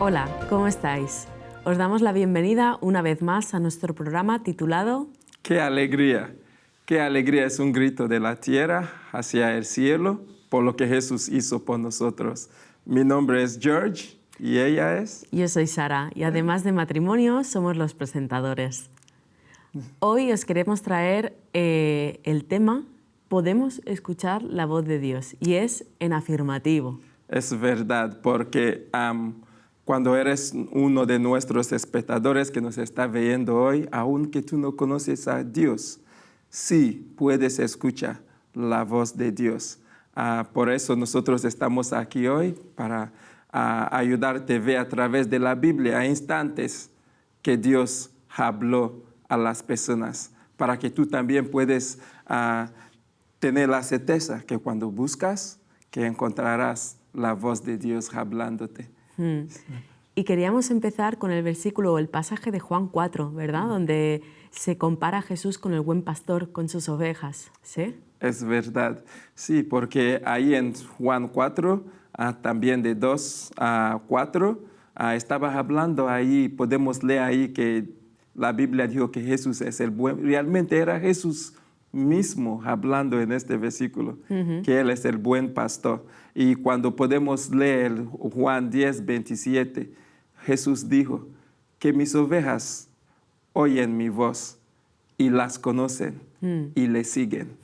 Hola, ¿cómo estáis? Os damos la bienvenida una vez más a nuestro programa titulado ¡Qué alegría! ¡Qué alegría! Es un grito de la tierra hacia el cielo por lo que Jesús hizo por nosotros. Mi nombre es George y ella es... Yo soy Sara y además de matrimonio somos los presentadores. Hoy os queremos traer el tema Podemos escuchar la voz de Dios y es en afirmativo. Es verdad, porque cuando eres uno de nuestros espectadores que nos está viendo hoy, aunque tú no conoces a Dios, sí puedes escuchar la voz de Dios. Por eso nosotros estamos aquí hoy para ayudarte a ver a través de la Biblia a instantes que Dios habló a las personas, para que tú también puedes tener la certeza que cuando buscas, que encontrarás la voz de Dios hablándote. Y queríamos empezar con el versículo o el pasaje de Juan 4, ¿verdad? Donde se compara a Jesús con el buen pastor, con sus ovejas, ¿sí? Es verdad, sí, porque ahí en Juan 4, también de 2 a 4, estabas hablando ahí, podemos leer ahí que la Biblia dijo que Jesús es el buen, realmente era Jesús mismo hablando en este versículo, que Él es el buen pastor. Y cuando podemos leer Juan 10, 27, Jesús dijo que mis ovejas oyen mi voz y las conocen y le siguen.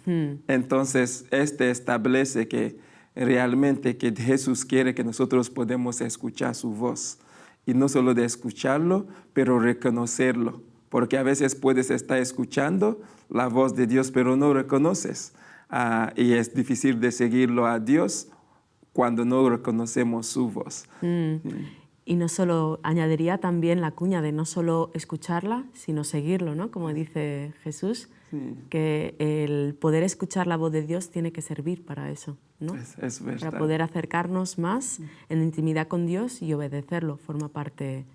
Entonces, establece que realmente que Jesús quiere que nosotros podamos escuchar su voz. Y no solo de escucharlo, pero reconocerlo. Porque a veces puedes estar escuchando la voz de Dios, pero no reconoces. Y es difícil de seguirlo a Dios cuando no reconocemos su voz. Y no solo, añadiría también la cuña de no solo escucharla, sino seguirlo, ¿no? Como dice Jesús, que el poder escuchar la voz de Dios tiene que servir para eso, ¿no? Es verdad. Para poder acercarnos más en intimidad con Dios y obedecerlo, forma parte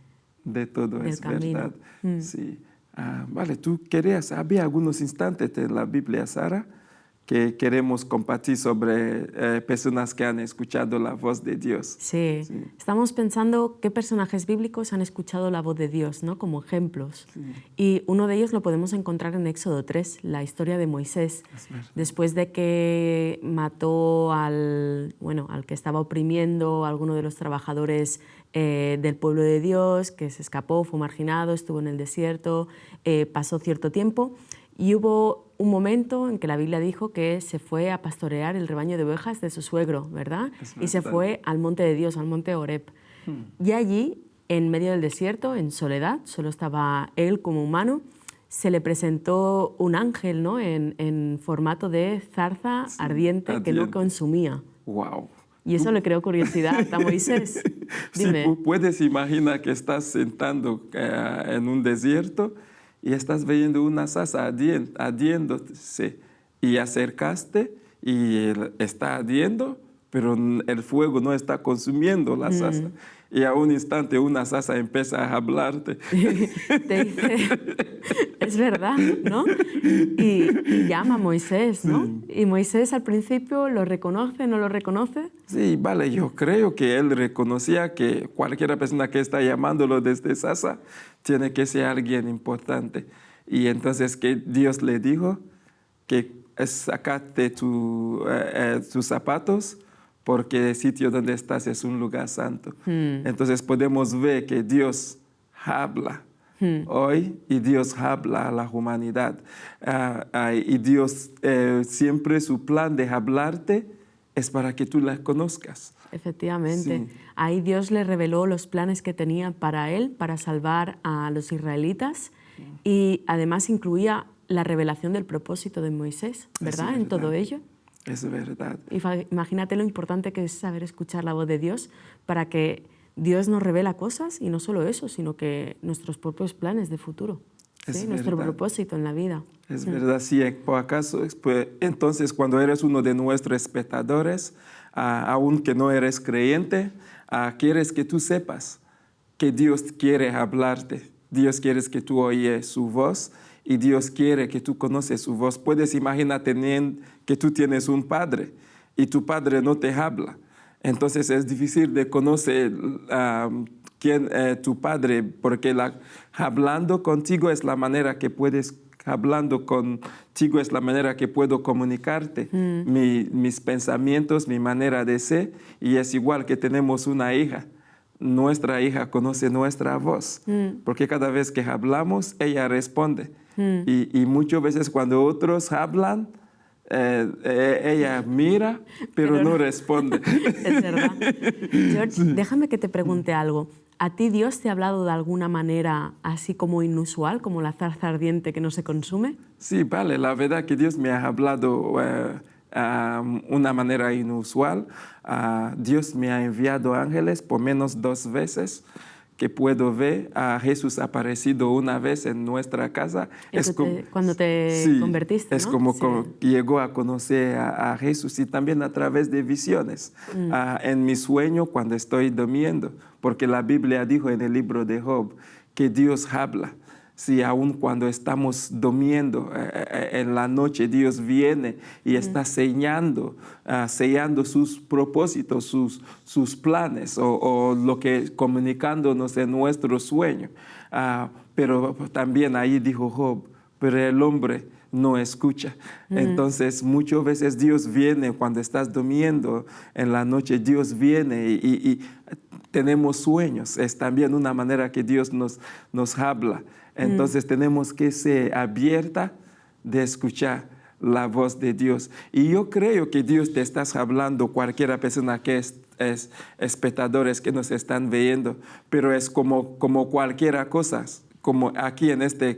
de todo, del es camino. verdad. Sí. Vale, tú querías, había algunos instantes en la Biblia, Sara, que queremos compartir sobre personas que han escuchado la voz de Dios. Sí. Estamos pensando qué personajes bíblicos han escuchado la voz de Dios, ¿no? Como ejemplos. Y uno de ellos lo podemos encontrar en Éxodo 3, la historia de Moisés. Después de que mató al que estaba oprimiendo a alguno de los trabajadores del pueblo de Dios, que se escapó, fue marginado, estuvo en el desierto, pasó cierto tiempo. Y hubo un momento en que la Biblia dijo que se fue a pastorear el rebaño de ovejas de su suegro, ¿verdad? Y se fue al monte de Dios, al monte Horeb. Y allí, en medio del desierto, en soledad, solo estaba él como humano, se le presentó un ángel, ¿no? en formato de zarza ardiente que no consumía. ¡Wow! Y eso le creó curiosidad a Moisés. Dime. Sí, puedes imaginar que estás sentando en un desierto y estás viendo una zarza ardiéndose y acercaste y está ardiendo, pero el fuego no está consumiendo la zarza. Y a un instante una zarza empieza a hablarte. Te dice, es verdad, ¿no? Y llama a Moisés, ¿no? Y Moisés al principio lo reconoce, ¿no lo reconoce? Sí, vale, yo creo que él reconocía que cualquier persona que está llamándolo desde zarza tiene que ser alguien importante. Y entonces que Dios le dijo que sacate tus zapatos porque el sitio donde estás es un lugar santo. Entonces podemos ver que Dios habla hoy y Dios habla a la humanidad. Y Dios siempre su plan de hablarte es para que tú la conozcas. Efectivamente. Sí. Ahí Dios le reveló los planes que tenía para él, para salvar a los israelitas, y además incluía la revelación del propósito de Moisés, ¿verdad? En todo ello. Es verdad. Imagínate lo importante que es saber escuchar la voz de Dios para que Dios nos revela cosas, y no solo eso, sino que nuestros propios planes de futuro, ¿sí? Nuestro propósito en la vida. Es verdad, sí, por acaso, pues, entonces cuando eres uno de nuestros espectadores, aunque no eres creyente, quieres que tú sepas que Dios quiere hablarte, Dios quiere que tú oyes su voz y Dios quiere que tú conoces su voz. Puedes imaginar que tú tienes un padre y tu padre no te habla. Entonces es difícil de conocer tu padre, porque hablando contigo es la manera que puedes, hablando contigo es la manera que puedo comunicarte, mis pensamientos, mi manera de ser, y es igual que tenemos una hija. Nuestra hija conoce nuestra voz, porque cada vez que hablamos, ella responde. Y muchas veces cuando otros hablan, ella mira, pero no responde. Es verdad. George, déjame que te pregunte algo. ¿A ti Dios te ha hablado de alguna manera así como inusual, como la zarza ardiente que no se consume? Sí, vale, la verdad que Dios me ha hablado una manera inusual. Dios me ha enviado ángeles por menos 2 veces que puedo ver. A Jesús ha aparecido una vez en nuestra casa. Cuando te convertiste, es ¿no? como llegó a conocer a Jesús, y también a través de visiones. En mi sueño cuando estoy durmiendo, porque la Biblia dijo en el libro de Job que Dios habla. Sí, aun cuando estamos durmiendo, en la noche Dios viene y está sellando sus propósitos, sus planes, o lo que comunicándonos en nuestro sueño. Pero también ahí dijo Job, pero el hombre no escucha. Entonces muchas veces Dios viene cuando estás durmiendo, en la noche Dios viene y tenemos sueños. Es también una manera que Dios nos habla. Entonces tenemos que ser abierta de escuchar la voz de Dios. Y yo creo que Dios te está hablando, cualquier persona que es espectadores que nos están viendo, pero es como cualquier cosa. Como aquí en esta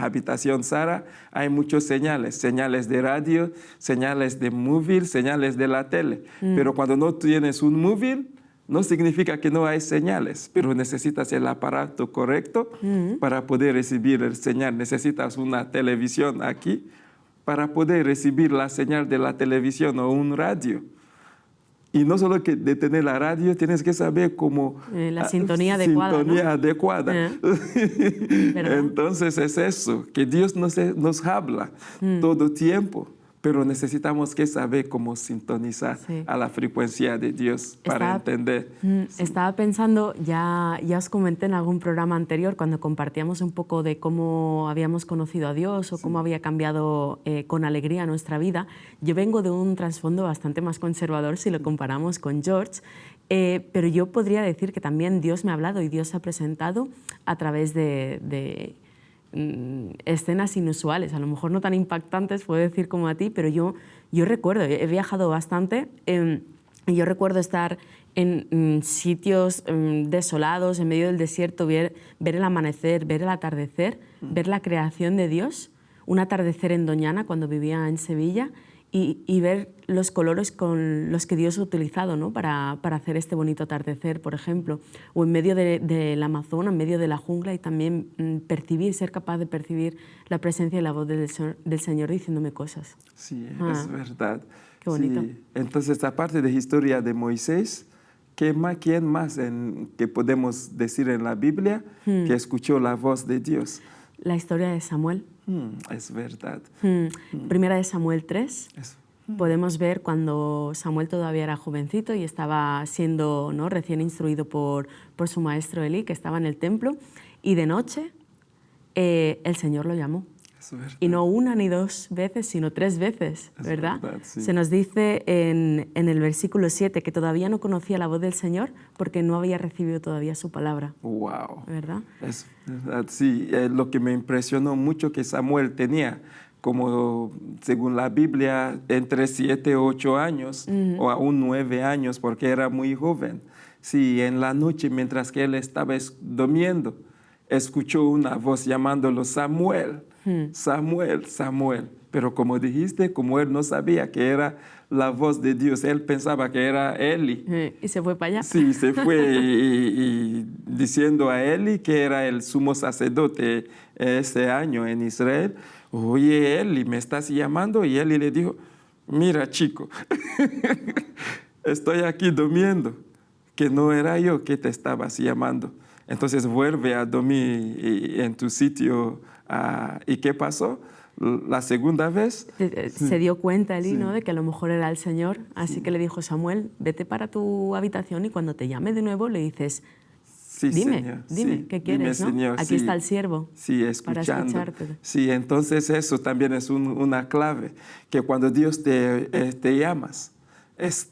habitación Sara, hay muchos señales de radio, señales de móvil, señales de la tele. Pero cuando no tienes un móvil, no significa que no hay señales, pero necesitas el aparato correcto para poder recibir el señal. Necesitas una televisión aquí para poder recibir la señal de la televisión, o un radio. Y no solo que de tener la radio, tienes que saber cómo... la sintonía adecuada. Sintonía adecuada. Entonces es eso, que Dios nos habla todo tiempo. Pero necesitamos que saber cómo sintonizar a la frecuencia de Dios para entender. Estaba pensando, ya os comenté en algún programa anterior, cuando compartíamos un poco de cómo habíamos conocido a Dios o cómo había cambiado con alegría nuestra vida. Yo vengo de un trasfondo bastante más conservador si lo comparamos con George, pero yo podría decir que también Dios me ha hablado y Dios se ha presentado a través de escenas inusuales, a lo mejor no tan impactantes, puedo decir como a ti, pero yo recuerdo, he viajado bastante, y yo recuerdo estar en sitios desolados, en medio del desierto, ver el amanecer, ver el atardecer, ver la creación de Dios, un atardecer en Doñana cuando vivía en Sevilla, y ver los colores con los que Dios ha utilizado, ¿no? para hacer este bonito atardecer, por ejemplo, o en medio del Amazonas, en medio de la jungla, y también ser capaz de percibir la presencia y la voz del Señor diciéndome cosas. Sí, es verdad. Qué bonito. Sí. Entonces, aparte de la historia de Moisés, ¿quién más que podemos decir en la Biblia que escuchó la voz de Dios? La historia de Samuel. Es verdad. Primera de Samuel 3. Podemos ver cuando Samuel todavía era jovencito y estaba siendo, ¿no?, recién instruido por su maestro Elí, que estaba en el templo, y de noche el Señor lo llamó. Y no 1 ni 2 veces, sino 3 veces, ¿verdad? Sí. Se nos dice en el versículo 7 que todavía no conocía la voz del Señor porque no había recibido todavía su palabra. ¡Wow! ¿Verdad? Es verdad, sí. Lo que me impresionó mucho que Samuel tenía, como según la Biblia, entre 7 o 8 años, o aún 9 años, porque era muy joven. Sí, en la noche, mientras que él estaba durmiendo, escuchó una voz llamándolo Samuel. Samuel, Samuel. Pero como dijiste, como él no sabía que era la voz de Dios, él pensaba que era Eli. ¿Y se fue para allá? Sí, se fue y diciendo a Eli, que era el sumo sacerdote ese año en Israel: oye, Eli, ¿me estás llamando? Y Eli le dijo: mira, chico, estoy aquí durmiendo, que no era yo que te estabas llamando. Entonces vuelve a dormir en tu sitio. ¿Y qué pasó? La segunda vez... Se dio cuenta Elí, ¿no?, de que a lo mejor era el Señor, así que le dijo: Samuel, vete para tu habitación y cuando te llame de nuevo le dices: Sí, dime, Señor. dime, Sí, ¿qué quieres? dime, ¿no? Señor, Aquí sí. está el siervo. Sí, Para escuchando. escucharte. Sí, entonces eso también es una clave, que cuando Dios te llamas, es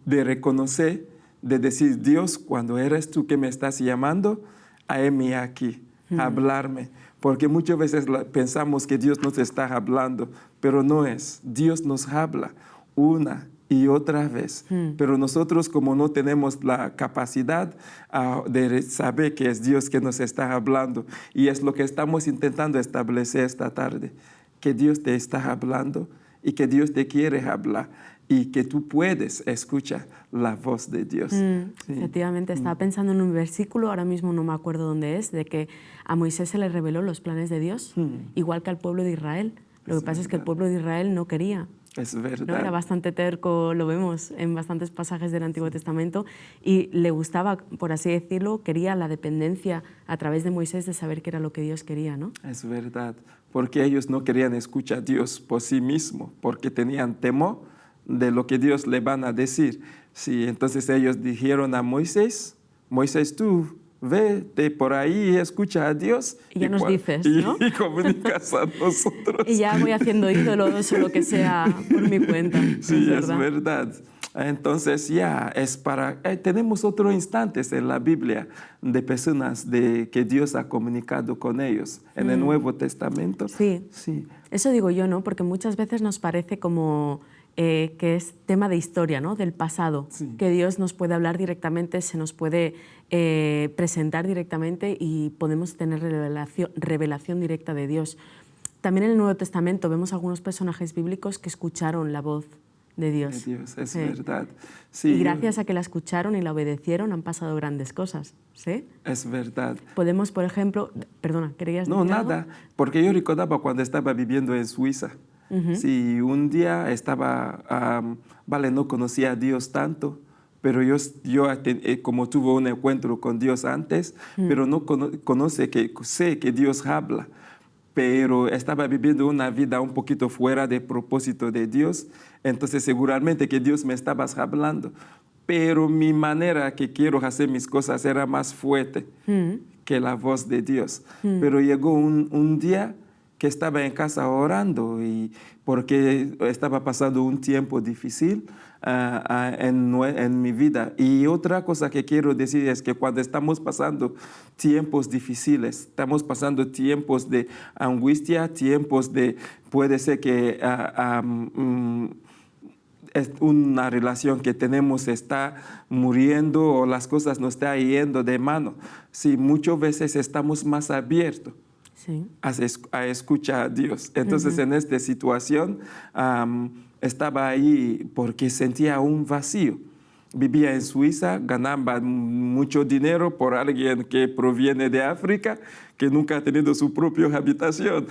de reconocer, de decir, Dios, cuando eres tú que me estás llamando, heme aquí, hablarme. Porque muchas veces pensamos que Dios nos está hablando, pero no es. Dios nos habla una y otra vez. Pero nosotros, como no tenemos la capacidad de saber que es Dios que nos está hablando, y es lo que estamos intentando establecer esta tarde, que Dios te está hablando y que Dios te quiere hablar y que tú puedes escuchar la voz de Dios. Sí. Efectivamente, estaba pensando en un versículo, ahora mismo no me acuerdo dónde es, de que a Moisés se le reveló los planes de Dios, igual que al pueblo de Israel. Lo que pasa es que el pueblo de Israel no quería. Es verdad. ¿No? Era bastante terco, lo vemos en bastantes pasajes del Antiguo Testamento, y le gustaba, por así decirlo, quería la dependencia a través de Moisés de saber qué era lo que Dios quería, ¿no? Es verdad, porque ellos no querían escuchar a Dios por sí mismo, porque tenían temor de lo que Dios le van a decir. Sí, entonces ellos dijeron a Moisés, Moisés, tú vete por ahí y escucha a Dios. Y ya nos dices, ¿no? Y comunicas a nosotros. Y ya voy haciendo ídolos o lo que sea por mi cuenta. Sí, es verdad. Entonces ya es para... tenemos otros instantes en la Biblia de personas que Dios ha comunicado con ellos. En el Nuevo Testamento. Sí. Sí. Eso digo yo, ¿no? Porque muchas veces nos parece como que es tema de historia, ¿no? Del pasado, Sí. que Dios nos puede hablar directamente, se nos puede presentar directamente y podemos tener revelación directa de Dios. También en el Nuevo Testamento vemos algunos personajes bíblicos que escucharon la voz de Dios. De Dios, es verdad. Sí, Y gracias a que la escucharon y la obedecieron han pasado grandes cosas, ¿sí? es verdad. Podemos, por ejemplo... Perdona, ¿querías decir No, algo? nada, porque yo recordaba cuando estaba viviendo en Suiza. Sí, un día estaba, no conocía a Dios tanto, pero yo como tuve un encuentro con Dios antes, pero no sé que Dios habla, pero estaba viviendo una vida un poquito fuera de propósito de Dios, entonces seguramente que Dios me estaba hablando, pero mi manera que quiero hacer mis cosas era más fuerte que la voz de Dios. Pero llegó un día que estaba en casa orando y porque estaba pasando un tiempo difícil en mi vida. Y otra cosa que quiero decir es que cuando estamos pasando tiempos difíciles, estamos pasando tiempos de angustia, tiempos de, puede ser que es una relación que tenemos está muriendo o las cosas nos están yendo de mano. Sí, muchas veces estamos más abiertos. Sí. A escuchar a Dios. Entonces, en esta situación, estaba ahí porque sentía un vacío. Vivía en Suiza, ganaba mucho dinero por alguien que proviene de África, que nunca ha tenido su propia habitación.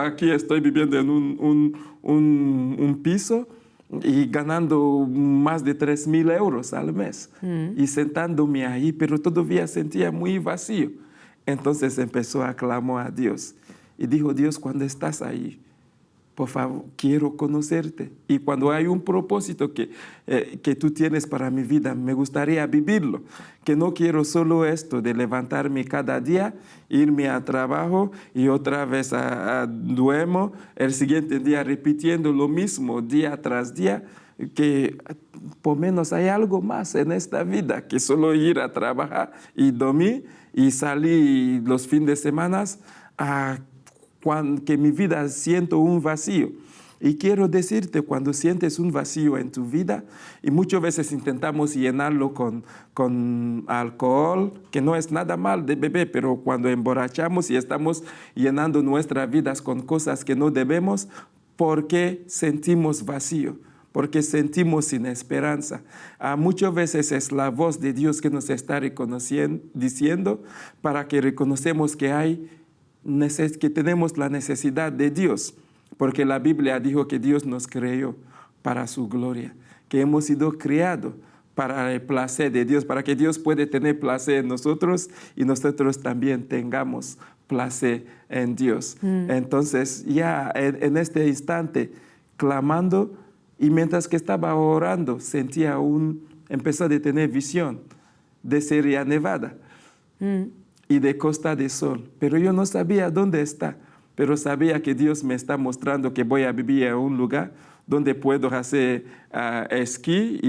Aquí estoy viviendo en un piso y ganando más de 3.000 euros al mes. Y sentándome ahí, pero todavía sentía muy vacío. Entonces empezó a clamar a Dios y dijo, Dios, cuando estás ahí, por favor, quiero conocerte. Y cuando hay un propósito que tú tienes para mi vida, me gustaría vivirlo. Que no quiero solo esto de levantarme cada día, irme a trabajo y otra vez duermo, el siguiente día repitiendo lo mismo día tras día, que por menos hay algo más en esta vida que solo ir a trabajar y dormir y salir los fines de semana que mi vida siento un vacío. Y quiero decirte, cuando sientes un vacío en tu vida, y muchas veces intentamos llenarlo con alcohol, que no es nada mal de beber, pero cuando emborrachamos y estamos llenando nuestras vidas con cosas que no debemos, porque sentimos vacío, porque sentimos sin esperanza. Muchas veces es la voz de Dios que nos está diciendo para que reconocemos que tenemos la necesidad de Dios, porque la Biblia dijo que Dios nos creó para su gloria, que hemos sido creados para el placer de Dios, para que Dios pueda tener placer en nosotros y nosotros también tengamos placer en Dios. Entonces, ya en este instante, clamando, y mientras que estaba orando, empezó a tener visión de Sierra Nevada. y de Costa del Sol, pero yo no sabía dónde está, pero sabía que Dios me está mostrando que voy a vivir en un lugar donde puedo hacer esquí,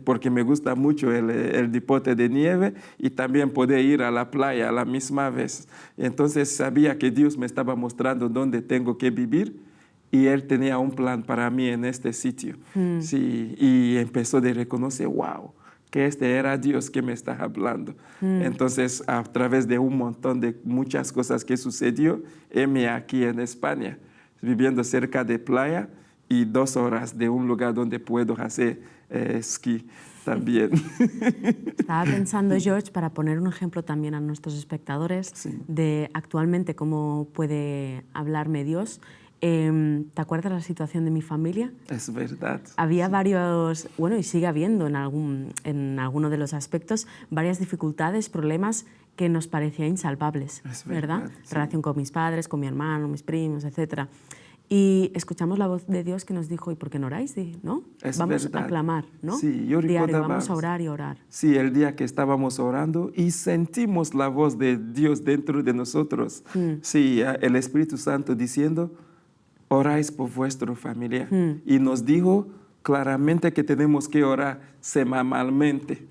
porque me gusta mucho el deporte de nieve, y también poder ir a la playa a la misma vez. Entonces sabía que Dios me estaba mostrando dónde tengo que vivir, y Él tenía un plan para mí en este sitio. Sí, y empezó a reconocer, wow, que este era Dios que me está hablando. Entonces, a través de un montón de muchas cosas que sucedió, heme aquí en España, viviendo cerca de playa y 2 horas de un lugar donde puedo hacer esquí también. Estaba pensando, George, para poner un ejemplo también a nuestros espectadores, de actualmente cómo puede hablarme Dios. ¿Te acuerdas la situación de mi familia? Es verdad. Había varios, bueno, y sigue habiendo en alguno de los aspectos, varias dificultades, problemas que nos parecían insalvables, ¿verdad? Sí. Relación con mis padres, con mi hermano, mis primos, etc. Y escuchamos la voz de Dios que nos dijo, ¿y por qué no oráis? ¿No? Vamos a clamar, ¿no? Sí, yo diario, vamos a orar y orar. Sí, el día que estábamos orando y sentimos la voz de Dios dentro de nosotros. Sí, el Espíritu Santo diciendo, oráis por vuestra familia. Y nos dijo claramente que tenemos que orar semanalmente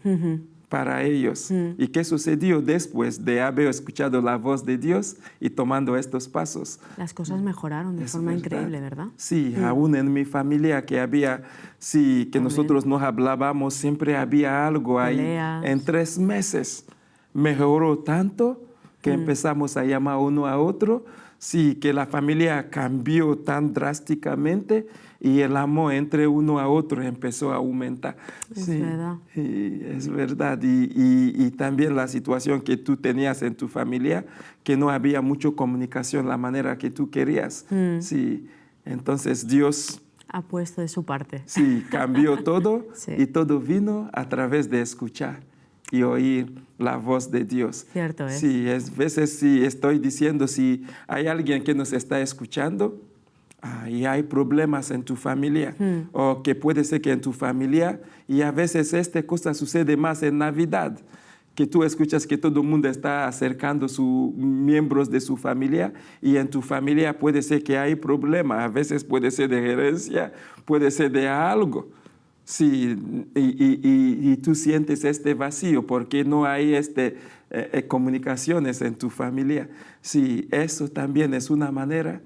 para ellos. ¿Y qué sucedió después de haber escuchado la voz de Dios y tomando estos pasos? Las cosas mejoraron de forma increíble, ¿verdad? Sí, aún en mi familia que había, sí, que nosotros no hablábamos, siempre había algo ahí. Peleas. En 3 meses mejoró tanto que empezamos a llamar uno a otro. Sí, que la familia cambió tan drásticamente y el amor entre uno a otro empezó a aumentar. Es verdad. Es verdad. Y también la situación que tú tenías en tu familia, que no había mucha comunicación la manera que tú querías. Sí, entonces Dios ha puesto de su parte. Sí, cambió todo y todo vino a través de escuchar y oír la voz de Dios. Cierto es. Sí, a veces sí estoy diciendo, si hay alguien que nos está escuchando y hay problemas en tu familia, o que puede ser que en tu familia, y a veces esta cosa sucede más en Navidad, que tú escuchas que todo el mundo está acercando sus miembros de su familia, y en tu familia puede ser que hay problemas, a veces puede ser de herencia, puede ser de algo. Sí, y tú sientes este vacío porque no hay comunicaciones en tu familia. Sí, eso también es una manera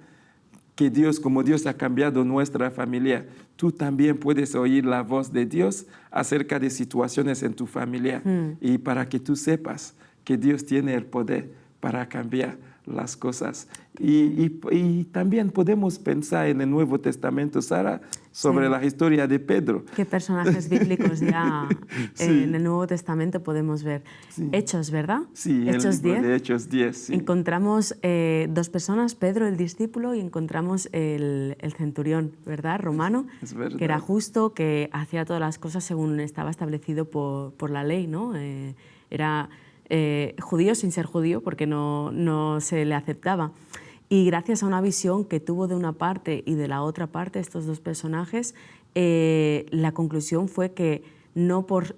que Dios, como Dios ha cambiado nuestra familia, tú también puedes oír la voz de Dios acerca de situaciones en tu familia, y para que tú sepas que Dios tiene el poder para cambiar las cosas. Y también podemos pensar en el Nuevo Testamento, Sara, sobre la historia de Pedro. ¿Qué personajes bíblicos ya en el Nuevo Testamento podemos ver? Hechos, ¿verdad? Sí, Hechos 10. De Hechos 10, sí. Encontramos 2 personas, Pedro el discípulo, y encontramos el centurión, ¿verdad? Romano, es verdad. Que era justo, que hacía todas las cosas según estaba establecido por la ley, ¿no? Era judío sin ser judío, porque no se le aceptaba. Y gracias a una visión que tuvo de una parte y de la otra parte, estos 2 personajes, la conclusión fue que no por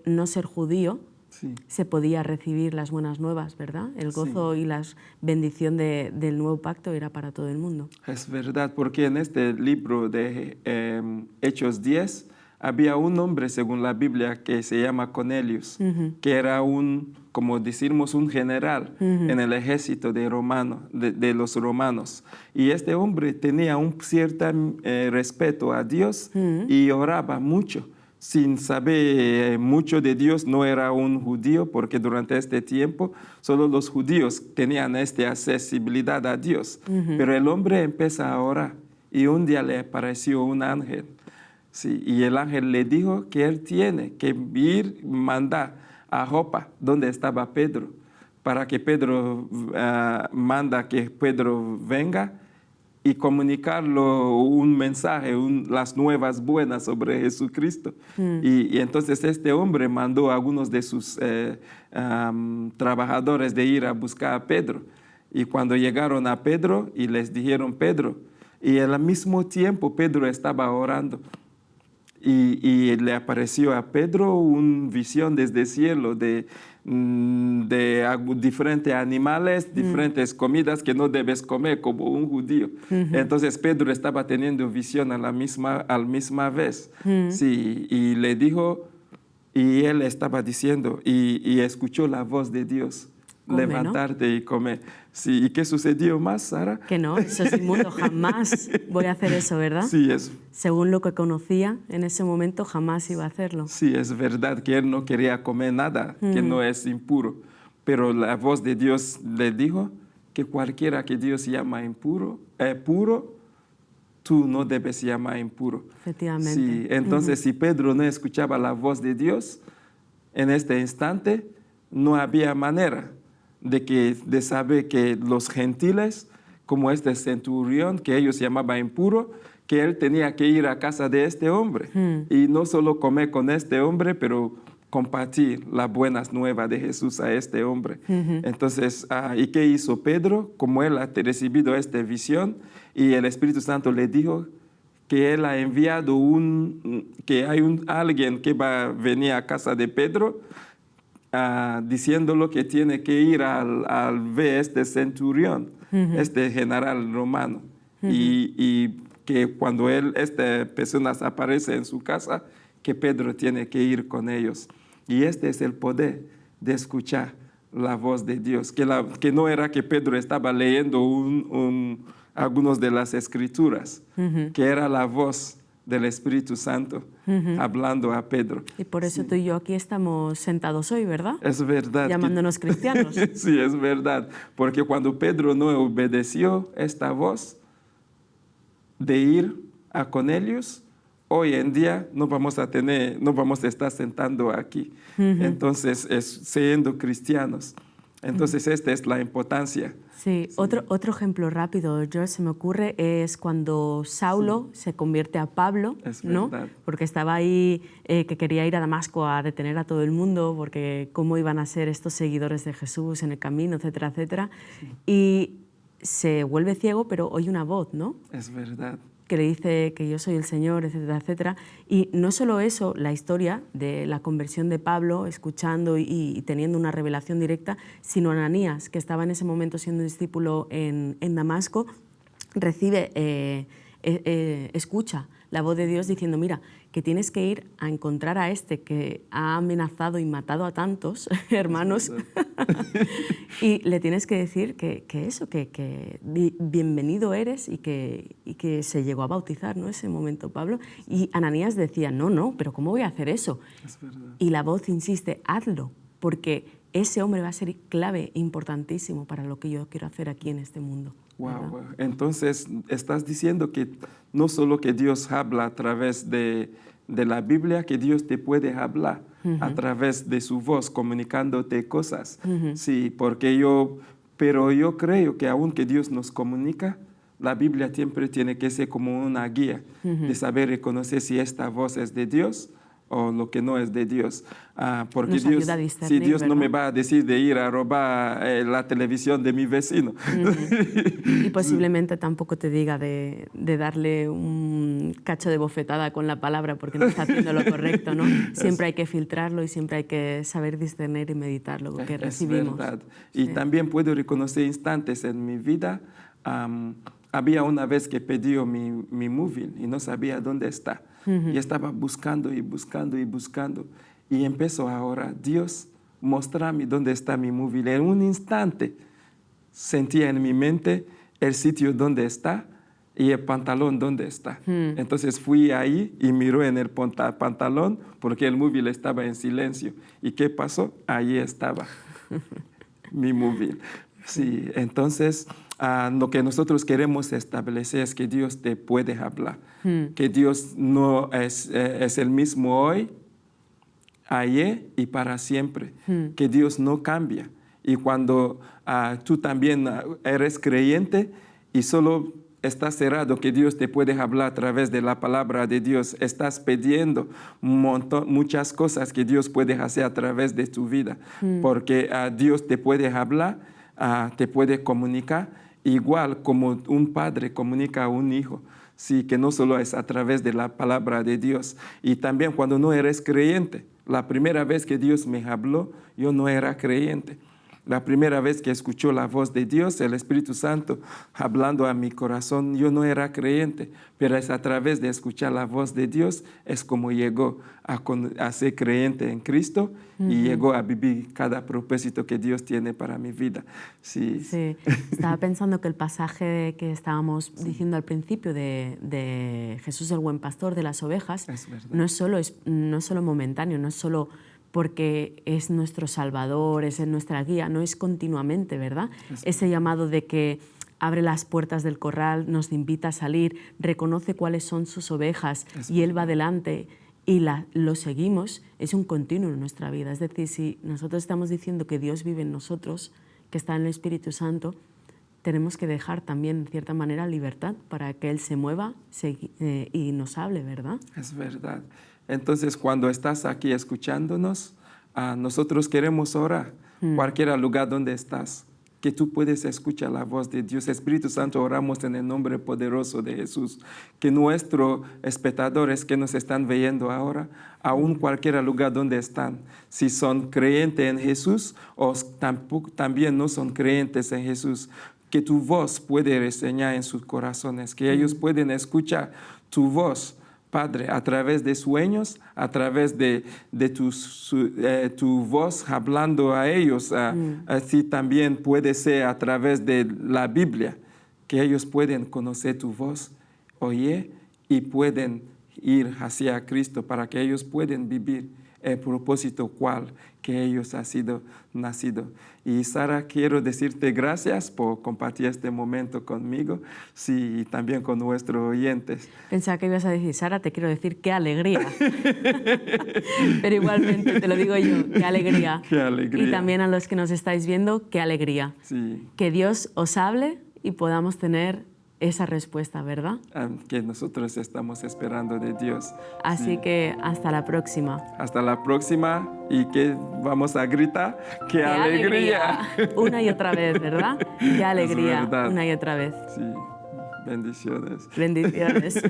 no ser judío se podía recibir las buenas nuevas, ¿verdad? El gozo y la bendición del nuevo pacto era para todo el mundo. Es verdad, porque en este libro de Hechos 10 había un hombre, según la Biblia, que se llama Cornelius, que era como decimos, un general en el ejército de los romanos. Y este hombre tenía un cierto respeto a Dios y oraba mucho. Sin saber mucho de Dios, no era un judío, porque durante este tiempo solo los judíos tenían esta accesibilidad a Dios. Pero el hombre empieza a orar y un día le apareció un ángel. Sí, y el ángel le dijo que él tiene que ir mandar a Jopa, donde estaba Pedro, para que Pedro manda que Pedro venga y comunicarlo un mensaje, las nuevas buenas sobre Jesucristo. Y entonces este hombre mandó a algunos de sus trabajadores de ir a buscar a Pedro. Y cuando llegaron a Pedro y les dijeron Pedro, y al mismo tiempo Pedro estaba orando. y le apareció a Pedro una visión desde el cielo de diferentes animales, diferentes comidas que no debes comer como un judío. Entonces Pedro estaba teniendo visión a la misma vez. Sí, y le dijo, y él estaba diciendo, y escuchó la voz de Dios. Come, levantarte, ¿no? Y comer. Sí, ¿y qué sucedió más, Sara? Que no, eso es inmundo, jamás voy a hacer eso, ¿verdad? Sí, es. Según lo que conocía en ese momento, jamás iba a hacerlo. Sí, es verdad que él no quería comer nada que no es impuro, pero la voz de Dios le dijo que cualquiera que Dios llama impuro, puro, tú no debes llamar impuro. Efectivamente. Sí, entonces si Pedro no escuchaba la voz de Dios, en este instante no había manera de saber que los gentiles, como este centurión que ellos llamaban impuro, que él tenía que ir a casa de este hombre y no solo comer con este hombre, pero compartir las buenas nuevas de Jesús a este hombre. Entonces, ¿y qué hizo Pedro? Como él ha recibido esta visión y el Espíritu Santo le dijo que él ha enviado que hay alguien que va a venir a casa de Pedro, diciéndolo que tiene que ir al ver este centurión, este general romano, y que cuando estas personas aparecen en su casa, que Pedro tiene que ir con ellos. Y este es el poder de escuchar la voz de Dios, que no era que Pedro estaba leyendo algunas de las escrituras, que era la voz del Espíritu Santo hablando a Pedro. Y por eso tú y yo aquí estamos sentados hoy, ¿verdad? Es verdad. Llamándonos cristianos. Sí, es verdad. Porque cuando Pedro no obedeció esta voz de ir a Cornelius, hoy en día no vamos a estar sentando aquí. Entonces, siendo cristianos. Entonces, esta es la importancia. Sí, otro ejemplo rápido, George, se me ocurre, es cuando Saulo se convierte a Pablo, ¿no? Porque estaba ahí, que quería ir a Damasco a detener a todo el mundo, porque cómo iban a ser estos seguidores de Jesús en el camino, etcétera, etcétera. Sí. Y se vuelve ciego, pero oye una voz, ¿no? Es verdad. Que le dice que yo soy el Señor, etcétera, etcétera. Y no solo eso, la historia de la conversión de Pablo, escuchando y teniendo una revelación directa, sino Ananías, que estaba en ese momento siendo discípulo en Damasco, escucha la voz de Dios diciendo, mira, que tienes que ir a encontrar a este que ha amenazado y matado a tantos hermanos y le tienes que decir que bienvenido eres y que se llegó a bautizar, ¿no? Ese momento Pablo. Y Ananías decía, no, pero ¿cómo voy a hacer eso? Es verdad. Y la voz insiste, hazlo, porque ese hombre va a ser clave, importantísimo para lo que yo quiero hacer aquí en este mundo. Wow. Entonces, estás diciendo que no solo que Dios habla a través de la Biblia, que Dios te puede hablar a través de su voz, comunicándote cosas. Sí, pero yo creo que aunque Dios nos comunica, la Biblia siempre tiene que ser como una guía de saber reconocer si esta voz es de Dios o lo que no es de Dios. Porque nos ayuda a discernir, Dios ¿verdad? no me va a decir de ir a robar la televisión de mi vecino. Y posiblemente tampoco te diga de darle un cacho de bofetada con la palabra porque no está haciendo lo correcto, ¿no? Siempre hay que filtrarlo y siempre hay que saber discernir y meditar lo que recibimos. Es verdad. Y también puedo reconocer instantes en mi vida. Había una vez que pedí mi móvil y no sabía dónde está. Y estaba buscando y buscando y buscando. Y empezó ahora, Dios, mostrarme dónde está mi móvil. En un instante sentía en mi mente el sitio donde está y el pantalón donde está. Entonces fui ahí y miró en el pantalón porque el móvil estaba en silencio. ¿Y qué pasó? Ahí estaba mi móvil. Sí, entonces lo que nosotros queremos establecer es que Dios te puede hablar, que Dios no es el mismo hoy, ayer y para siempre, que Dios no cambia. Y cuando tú también eres creyente y solo estás cerrado que Dios te puede hablar a través de la palabra de Dios, estás pidiendo muchas cosas que Dios puede hacer a través de tu vida, porque Dios te puede hablar, te puede comunicar, igual como un padre comunica a un hijo. Sí, que no solo es a través de la palabra de Dios. Y también cuando no eres creyente. La primera vez que Dios me habló, yo no era creyente. La primera vez que escuchó la voz de Dios, el Espíritu Santo hablando a mi corazón, yo no era creyente, pero es a través de escuchar la voz de Dios, es como llegó a ser creyente en Cristo y llegó a vivir cada propósito que Dios tiene para mi vida. Sí. Sí, estaba pensando que el pasaje que estábamos diciendo al principio de Jesús el buen pastor, de las ovejas, no es solo momentáneo, no es solo porque es nuestro Salvador, es nuestra guía, no es continuamente, ¿verdad? Ese llamado de que abre las puertas del corral, nos invita a salir, reconoce cuáles son sus ovejas y Él va adelante y lo seguimos, es un continuo en nuestra vida. Es decir, si nosotros estamos diciendo que Dios vive en nosotros, que está en el Espíritu Santo, tenemos que dejar también, en cierta manera, libertad para que Él se mueva y nos hable, ¿verdad? Es verdad. Entonces, cuando estás aquí escuchándonos, nosotros queremos orar, cualquier lugar donde estás, que tú puedes escuchar la voz de Dios. Espíritu Santo, oramos en el nombre poderoso de Jesús, que nuestros espectadores que nos están viendo ahora, aún cualquier lugar donde están, si son creyentes en Jesús o también no son creyentes en Jesús, que tu voz puede reseñar en sus corazones, que ellos pueden escuchar tu voz, Padre, a través de sueños, a través de tu voz hablando a ellos. Así también puede ser a través de la Biblia, que ellos pueden conocer tu voz, oír y pueden ir hacia Cristo para que ellos puedan vivir el propósito cual que ellos han sido nacidos. Y Sara, quiero decirte gracias por compartir este momento conmigo, sí, y también con nuestros oyentes. Pensaba que ibas a decir, Sara, te quiero decir qué alegría. Pero igualmente te lo digo yo, qué alegría. Qué alegría. Y también a los que nos estáis viendo, qué alegría. Sí. Que Dios os hable y podamos tener esa respuesta, ¿verdad? Que nosotros estamos esperando de Dios. Así Sí. que hasta la próxima. Hasta la próxima y que vamos a gritar, ¡qué alegría! Una y otra vez, ¿verdad? ¡Qué alegría! verdad. Una y otra vez. Sí, bendiciones. Bendiciones.